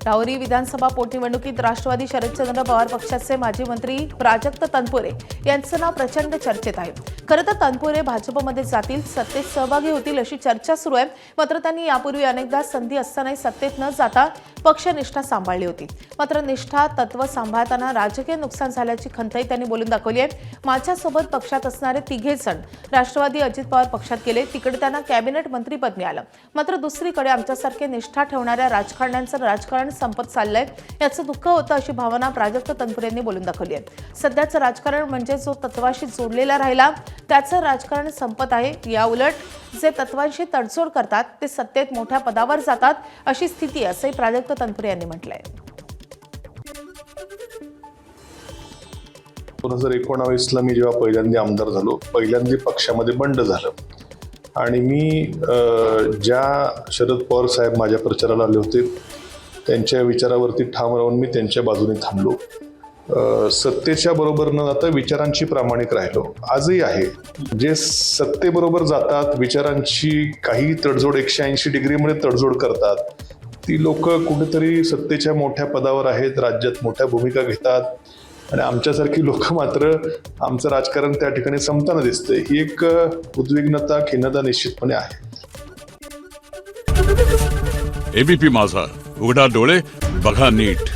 राहुरी विधानसभा पोटनिवडणुकीत राष्ट्रवादी शरदचंद्र पवार पक्षाचे माजी मंत्री प्राजक्त तनपुरे यांचं नाव प्रचंड चर्चेत आहे। खरं तर तनपुरे भाजपमध्ये जातील, सत्तेत सहभागी होतील अशी चर्चा सुरू आहे। मात्र त्यांनी यापूर्वी अनेकदा संधी असतानाही सत्तेत न जाता पक्षनिष्ठा सांभाळली होती। मात्र निष्ठा तत्व सांभाळताना राजकीय नुकसान झाल्याची खंतही त्यांनी बोलून दाखवली आहे। माझ्यासोबत पक्षात असणारे तिघे जण राष्ट्रवादी अजित पवार पक्षात गेले, तिकडे त्यांना कॅबिनेट मंत्रीपद मिळालं। मात्र दुसरीकडे आमच्यासारखे निष्ठा ठेवणाऱ्या राजकारण्यांचं राजकारण संपत चाललंय, याचं दुःख होतं अशी भावना प्राजक्त तनपुरे यांनी बोलून दाखवली आहे। सध्याचं राजकारण म्हणजे जो तत्वाशी जोडलेला राहिला त्याचं राजकारण संपत आहे। या उलट जे तत्वांशी तडजोड करतात ते सत्तेत मोठ्या पदावर जातात अशी स्थिती असंही प्राजक्त तनपुरे यांनी म्हटलंय। 2019ला मी जेव्हा पहिल्यांदा आमदार झालो, पहिल्यांदा पक्षामध्ये बंड झालं आणि मी ज्या शरद पवार साहेब माझ्या प्रचाराला आले होते त्यांच्या विचारावरती ठाम राहून मी त्यांच्या बाजूने थांबलो। सत्तेच्या बरोबर न जाता विचारांची प्रामाणिक राहिलो। आजही आहे, जे सत्तेबरोबर जातात, विचारांची काही तडजोड 180 डिग्रीमध्ये तडजोड करतात, ती लोक कुठेतरी सत्तेच्या मोठ्या पदावर आहेत, राज्यात मोठ्या भूमिका घेतात आणि आमच्यासारखी लोक मात्र आमचं राजकारण त्या ठिकाणी संपताना दिसतंय। ही एक उद्विग्नता, खिन्नता निश्चितपणे आहे। एबीपी माझा, उघडा डोळे बघा नीट।